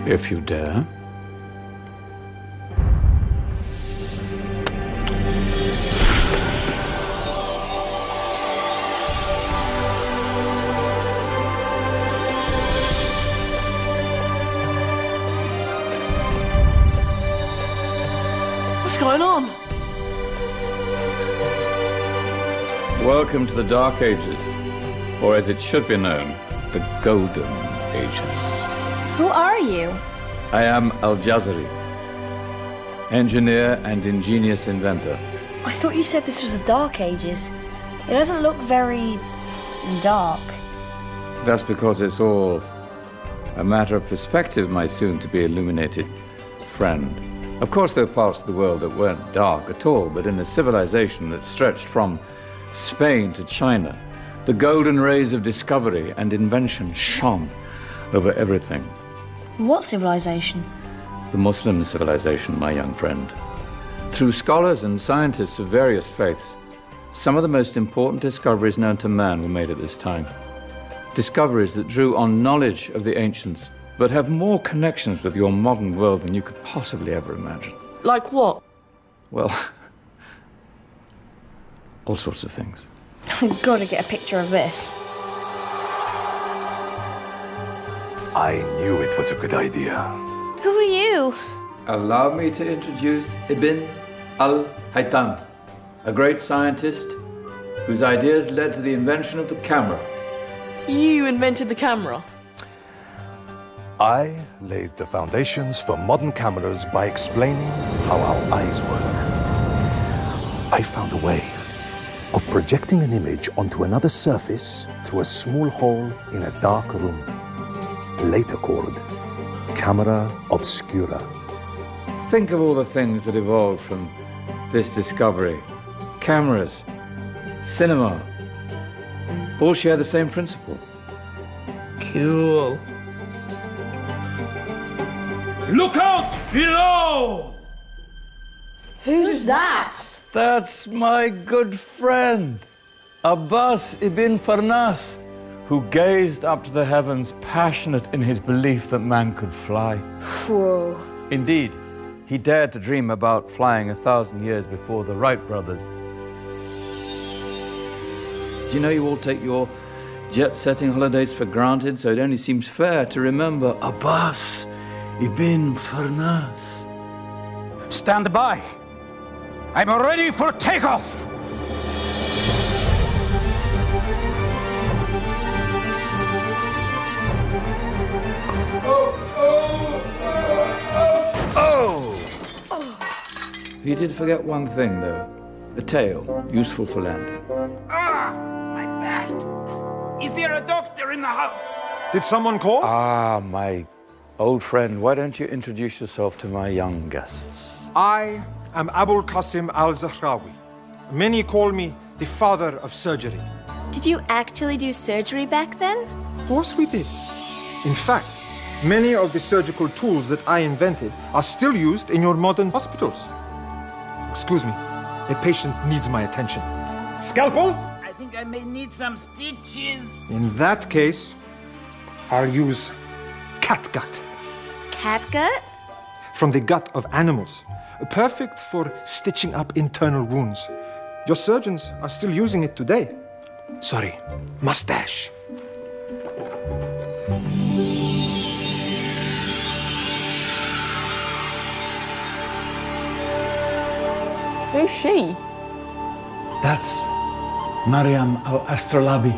If you dare. What's going on? Welcome to the Dark Ages, or as it should be known, the Golden Ages. Who are you? I am Al-Jazari, engineer and ingenious inventor. I thought you said this was the Dark Ages. It doesn't look very dark. That's because it's all a matter of perspective, my soon-to-be illuminated friend. Of course, there were parts of the world that weren't dark at all, but in a civilization that stretched from Spain to China, the golden rays of discovery and invention shone over everything. What civilization? The Muslim civilization, my young friend. Through scholars and scientists of various faiths, some of the most important discoveries known to man were made at this time. Discoveries that drew on knowledge of the ancients, but have more connections with your modern world than you could possibly ever imagine. Like what? Well, all sorts of things. I've got to get a picture of this. I knew it was a good idea. Who are you? Allow me to introduce Ibn al-Haytham, a great scientist whose ideas led to the invention of the camera. You invented the camera? I laid the foundations for modern cameras by explaining how our eyes work. I found a way of projecting an image onto another surface through a small hole in a dark room, later called camera obscura. Think of all the things that evolved from this discovery. Cameras, cinema, all share the same principle. Cool. Look out below! Who's that? That's my good friend, Abbas ibn Farnas, who gazed up to the heavens, passionate in his belief that man could fly. Whoa. Indeed, he dared to dream about flying 1,000 years before the Wright brothers. Do you know you all take your jet-setting holidays for granted, so it only seems fair to remember Abbas ibn Farnas. Stand by. I'm ready for takeoff. He did forget one thing, though. A tail, useful for landing. My back. Is there a doctor in the house? Did someone call? Ah, my old friend, why don't you introduce yourself to my young guests? I am Abul Qasim al-Zahrawi. Many call me the father of surgery. Did you actually do surgery back then? Of course we did. In fact, many of the surgical tools that I invented are still used in your modern hospitals. Excuse me, a patient needs my attention. Scalpel? I think I may need some stitches. In that case, I'll use catgut. Catgut? From the gut of animals. Perfect for stitching up internal wounds. Your surgeons are still using it today. Sorry, mustache. Who's she? That's Maryam al-Astrolabi,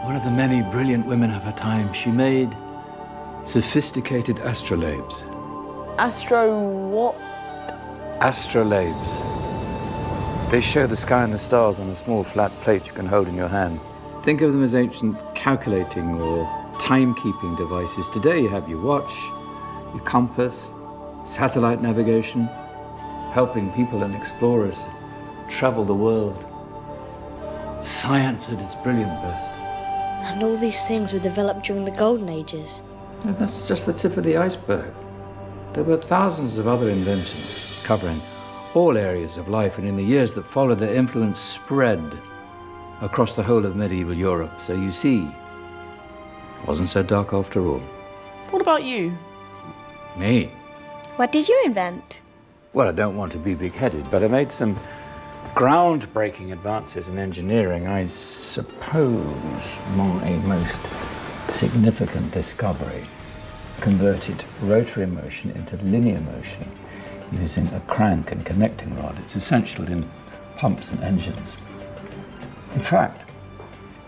one of the many brilliant women of her time. She made sophisticated astrolabes. Astro what? Astrolabes. They show the sky and the stars on a small flat plate you can hold in your hand. Think of them as ancient calculating or timekeeping devices. Today you have your watch, your compass, satellite navigation, helping people and explorers travel the world. Science at its brilliant best. And all these things were developed during the Golden Ages. And that's just the tip of the iceberg. There were thousands of other inventions covering all areas of life, and in the years that followed, their influence spread across the whole of medieval Europe. So you see, it wasn't so dark after all. What about you? Me? What did you invent? Well, I don't want to be big-headed, but I made some groundbreaking advances in engineering. I suppose my most significant discovery converted rotary motion into linear motion using a crank and connecting rod. It's essential in pumps and engines. In fact,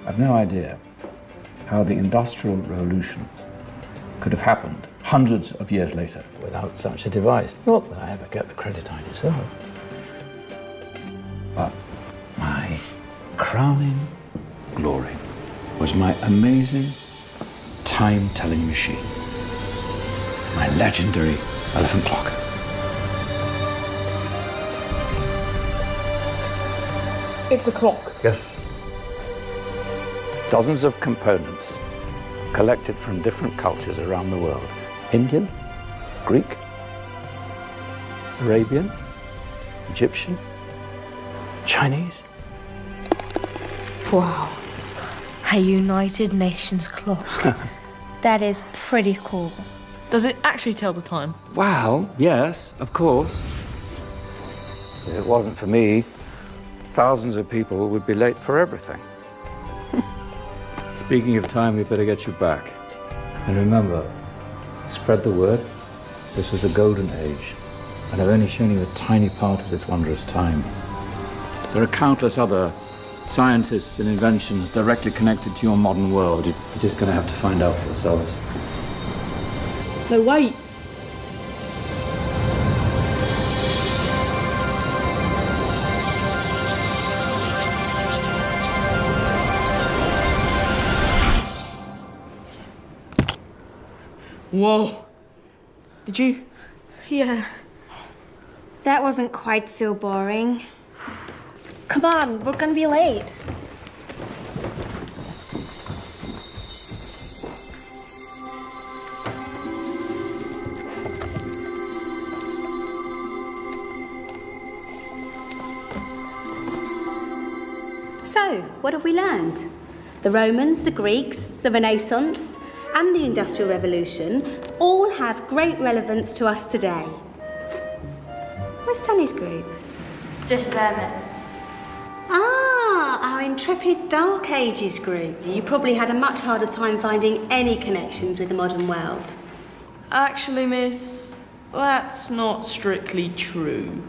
I've no idea how the Industrial Revolution could have happened hundreds of years later without such a device. Not that I ever get the credit I deserve. But my crowning glory was my amazing time-telling machine, my legendary elephant clock. It's a clock. Yes. Dozens of components collected from different cultures around the world. Indian, Greek, Arabian, Egyptian, Chinese. Wow. A United Nations clock. That is pretty cool. Does it actually tell the time? Well, yes, of course. If it wasn't for me, thousands of people would be late for everything. Speaking of time, we better get you back. And remember, spread the word. This was a golden age, and I've only shown you a tiny part of this wondrous time. There are countless other scientists and inventions directly connected to your modern world. You're just going to have to find out for yourselves. No, wait. Whoa. Did you? Yeah. That wasn't quite so boring. Come on, we're gonna be late. So, what have we learned? The Romans, the Greeks, the Renaissance, and the Industrial Revolution all have great relevance to us today. Where's Tanya's group? Just there, miss. Ah, our intrepid Dark Ages group. You probably had a much harder time finding any connections with the modern world. Actually, miss, that's not strictly true.